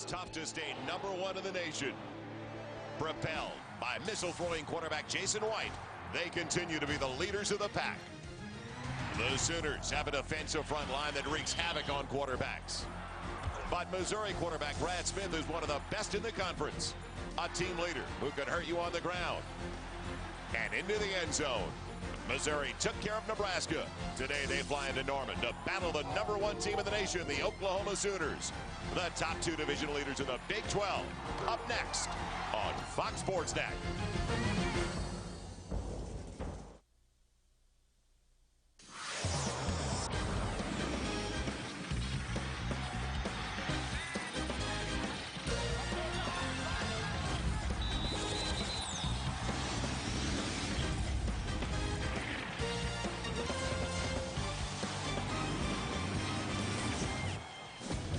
It's tough to stay #1 in the nation. Propelled by missile-throwing quarterback Jason White, they continue to be the leaders of the pack. The Sooners have a defensive front line that wreaks havoc on quarterbacks. But Missouri quarterback Brad Smith is one of the best in the conference. A team leader who could hurt you on the ground. And into the end zone. Missouri took care of Nebraska. Today they fly into Norman to battle the #1 team in the nation, the Oklahoma Sooners. The top 2 division leaders in the Big 12. Up next on Fox Sports Net.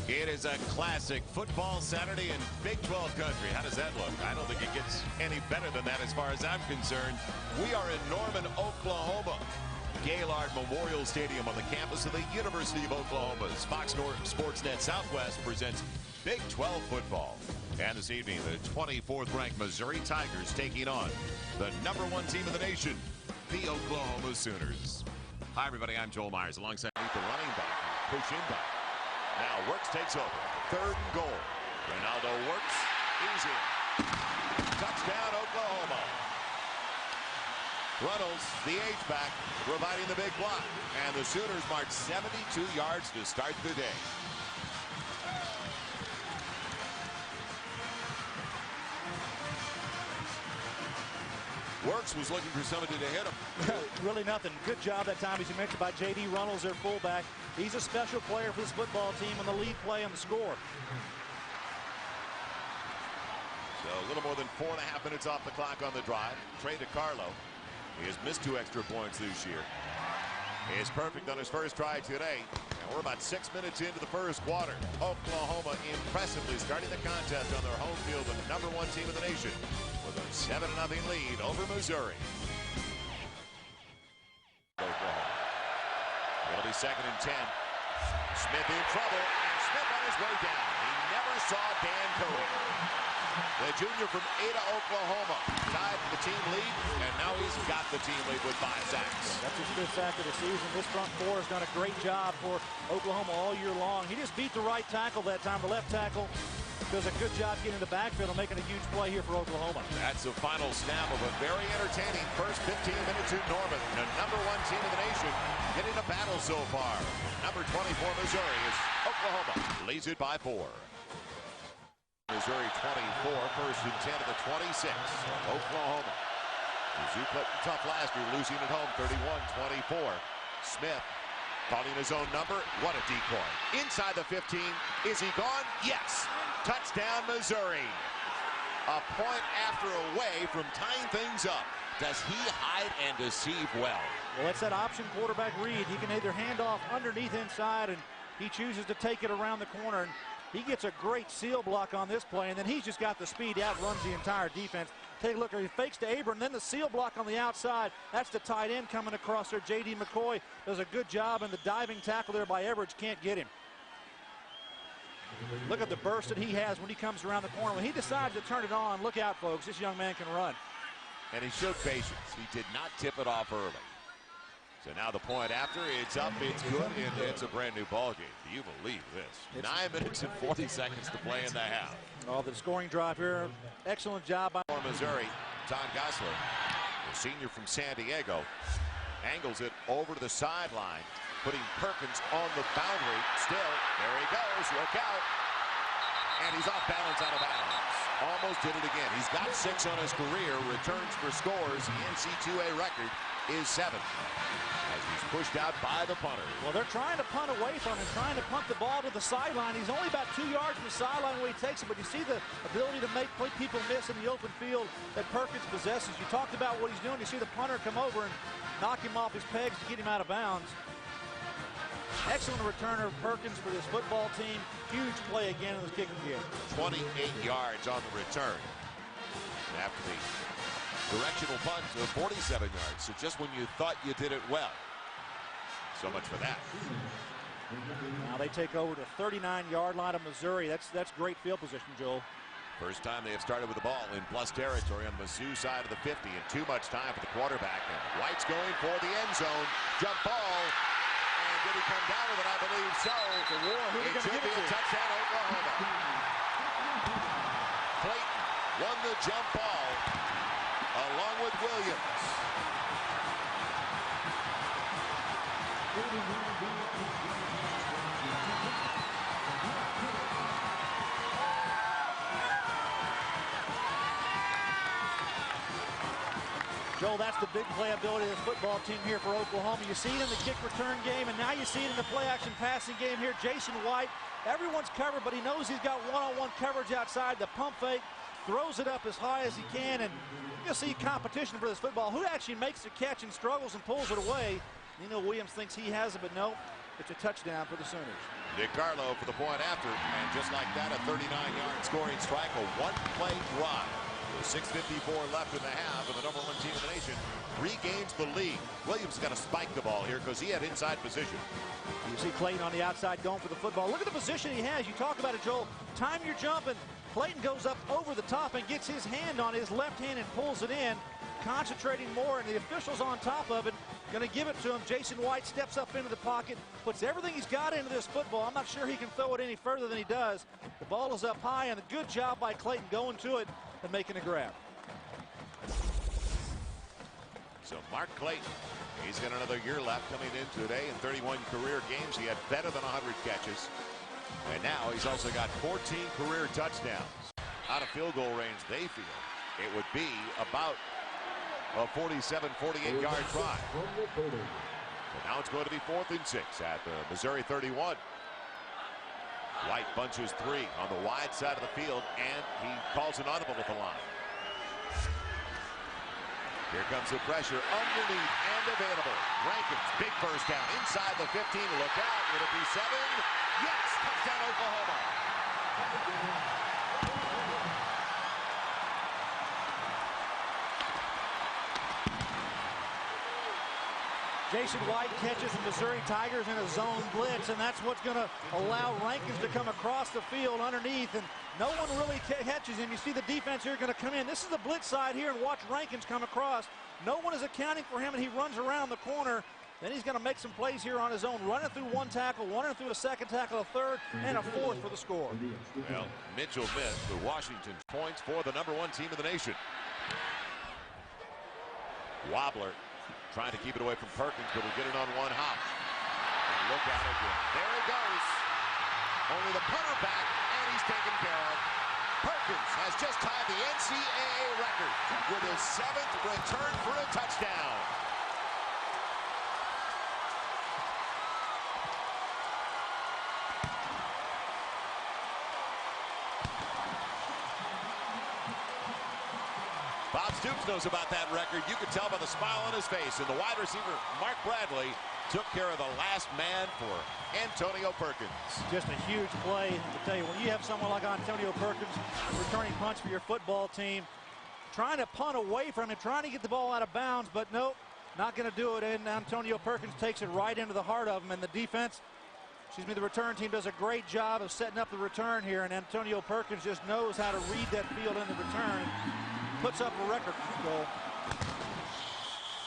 It is a classic football Saturday in Big 12 country. How does that look? I don't think it gets any better than that as far as I'm concerned. We are in Norman, Oklahoma. Gaylord Memorial Stadium on the campus of the University of Oklahoma's Fox Sports Net Southwest presents Big 12 football. And this evening, the 24th ranked Missouri Tigers taking on the #1 team in the nation, the Oklahoma Sooners. Hi, everybody. I'm Joel Myers alongside the running back, Coach Inback. Now Works takes over. 3rd and goal. Ronaldo Works. He's in. Touchdown, Oklahoma. Runnels, the H-back, providing the big block. And the Sooners march 72 yards to start the day. Works was looking for somebody to hit him. Really nothing. Good job that time, as you mentioned, by J.D. Runnels, their fullback. He's a special player for this football team on the lead play on the score. So a little more than 4.5 minutes off the clock on the drive. Trey DiCarlo. He has missed 2 extra points this year. He is perfect on his first try today. And we're about 6 minutes into the first quarter. Oklahoma impressively starting the contest on their home field, the #1 team in the nation, with a 7-0 lead over Missouri. Oklahoma. It'll be 2nd and 10. Smith in trouble, and Smith on his way down. He never saw Dan Cody. The junior from Ada, Oklahoma, tied for the team lead, and now he's got the team lead with 5 sacks. That's his 5th sack of the season. This front four has done a great job for Oklahoma all year long. He just beat the right tackle that time. The left tackle does a good job getting in the backfield and making a huge play here for Oklahoma. That's the final snap of a very entertaining first 15 minutes in Norman. The #1 team in the nation getting a battle so far. Number 24 Missouri is Oklahoma. Leads it by 4. Missouri 24, 1st and 10 of the 26. Oklahoma. Mizzou played tough last year, losing at home 31-24. Smith calling his own number. What a decoy. Inside the 15. Is he gone? Yes. Touchdown, Missouri. A point after away from tying things up. Does he hide and deceive well? Well, that's that option quarterback read. He can either hand off underneath inside, and he chooses to take it around the corner. And he gets a great seal block on this play, and then he's just got the speed, outruns the entire defense. Take a look, he fakes to Abram, and then the seal block on the outside. That's the tight end coming across there. J.D. McCoy does a good job, and the diving tackle there by Everidge can't get him. Look at the burst that he has when he comes around the corner. When he decides to turn it on, look out, folks. This young man can run. And he showed patience. He did not tip it off early. So now the point after, it's up, it's good, and it's a brand new ball game. Do you believe this? 9 minutes and 40 seconds to play in the half. Oh, the scoring drive here. Excellent job by Missouri. Tom Gosler, the senior from San Diego, angles it over to the sideline, putting Perkins on the boundary. Still, there he goes. Look out. And he's off balance out of bounds. Almost did it again. He's got 6 on his career. Returns for scores. The NC2A record is 7. As he's pushed out by the punter. Well, they're trying to punt away from him, trying to punt the ball to the sideline. He's only about 2 yards from the sideline when he takes it, but you see the ability to make people miss in the open field that Perkins possesses. You talked about what he's doing. You see the punter come over and knock him off his pegs to get him out of bounds. Excellent returner Perkins for this football team. Huge play again in this kicking game. 28 yards on the return. And after the directional punt to 47 yards. So just when you thought you did it well. So much for that. Now they take over the 39-yard line of Missouri. That's great field position, Joel. First time they have started with the ball in plus territory on the Mizzou side of the 50, and too much time for the quarterback. And White's going for the end zone. Jump ball. And did he come down with it? I believe so. It should be a touchdown, Oklahoma. Clayton won the jump ball along with Williams. Joel, that's the big playability of this football team here for Oklahoma. You see it in the kick return game, and now you see it in the play-action passing game here. Jason White, everyone's covered, but he knows he's got one-on-one coverage outside. The pump fake, throws it up as high as he can, and you'll see competition for this football. Who actually makes the catch and struggles and pulls it away? Williams thinks he has it, but no, it's a touchdown for the Sooners. DiCarlo for the point after, and just like that, a 39-yard scoring strike, a one-play drive. With 6:54 left in the half, and the #1 team in the nation regains the lead. Williams got to spike the ball here because he had inside position. You see Clayton on the outside going for the football. Look at the position he has. You talk about it, Joel. Time your jump, and Clayton goes up over the top and gets his hand on his left hand and pulls it in, concentrating more, and the official's on top of it, going to give it to him. Jason White steps up into the pocket, puts everything he's got into this football. I'm not sure he can throw it any further than he does. The ball is up high, and a good job by Clayton going to it and making a grab. So Mark Clayton, he's got another year left coming in today. In 31 career games, he had better than 100 catches. And now he's also got 14 career touchdowns. Out of field goal range, they feel it would be about a 47, 48-yard drive. So now it's going to be 4th and 6 at the Missouri 31. White bunches 3 on the wide side of the field, and he calls an audible at the line. Here comes the pressure underneath and available. Rankins, big first down inside the 15. Look out. Will it be 7? Yes, touchdown Oklahoma. Jason White catches the Missouri Tigers in a zone blitz, and that's what's going to allow Rankins to come across the field underneath, and no one really catches him. You see the defense here going to come in. This is the blitz side here, and watch Rankins come across. No one is accounting for him, and he runs around the corner. Then he's going to make some plays here on his own, running through one tackle, running through a second tackle, a third, and a fourth for the score. Well, Mitchell missed the Washington points for the #1 team in the nation. Wobbler trying to keep it away from Perkins, but he'll get it on one hop. And look out again. There he goes. Only the punter back, and he's taken care of. Perkins has just tied the NCAA record with his 7th return for a touchdown. Bob Stoops knows about that record. You could tell by the smile on his face. And the wide receiver, Mark Bradley, took care of the last man for Antonio Perkins. Just a huge play. I tell you, when you have someone like Antonio Perkins returning punts for your football team, trying to punt away from him, trying to get the ball out of bounds, but nope, not going to do it. And Antonio Perkins takes it right into the heart of him. And the defense, the return team does a great job of setting up the return here. And Antonio Perkins just knows how to read that field in the return. Puts up a record goal.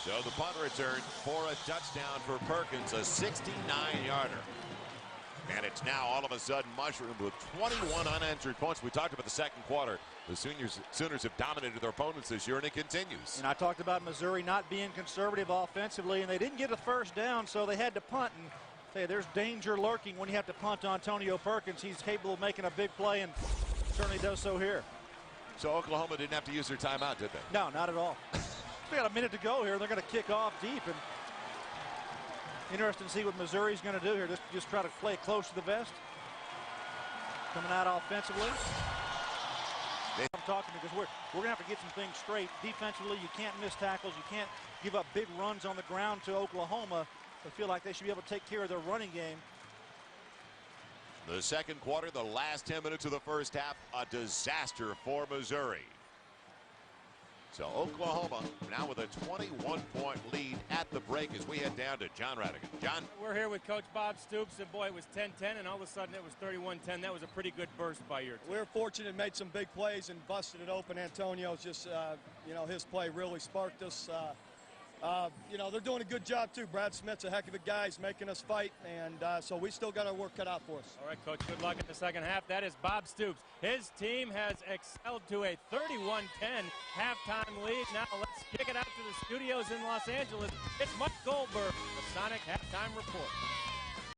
So the punt return for a touchdown for Perkins, a 69-yarder. And it's now all of a sudden mushroomed with 21 unanswered points. We talked about the second quarter. The Sooners have dominated their opponents this year, and it continues. And I talked about Missouri not being conservative offensively, and they didn't get a first down, so they had to punt. And hey, there's danger lurking when you have to punt to Antonio Perkins. He's capable of making a big play, and certainly does so here. So Oklahoma didn't have to use their timeout, did they? No, not at all. They got a minute to go here. They're going to kick off deep, and interesting to see what Missouri's going to do here. Just try to play close to the vest. Coming out offensively. I'm talking because we're going to have to get some things straight. Defensively, you can't miss tackles. You can't give up big runs on the ground to Oklahoma. I feel like they should be able to take care of their running game. The second quarter, the last 10 minutes of the first half, a disaster for Missouri. So Oklahoma now with a 21-point lead at the break as we head down to John Radigan. John? We're here with Coach Bob Stoops, and boy, it was 10-10, and all of a sudden it was 31-10. That was a pretty good burst by your team. We were fortunate, made some big plays and busted it open. Antonio's just, his play really sparked us. They're doing a good job, too. Brad Smith's a heck of a guy. He's making us fight, and so we still got our work cut out for us. All right, Coach, good luck in the second half. That is Bob Stoops. His team has excelled to a 31-10 halftime lead. Now let's kick it out to the studios in Los Angeles. It's Mike Goldberg, the Sonic Halftime Report.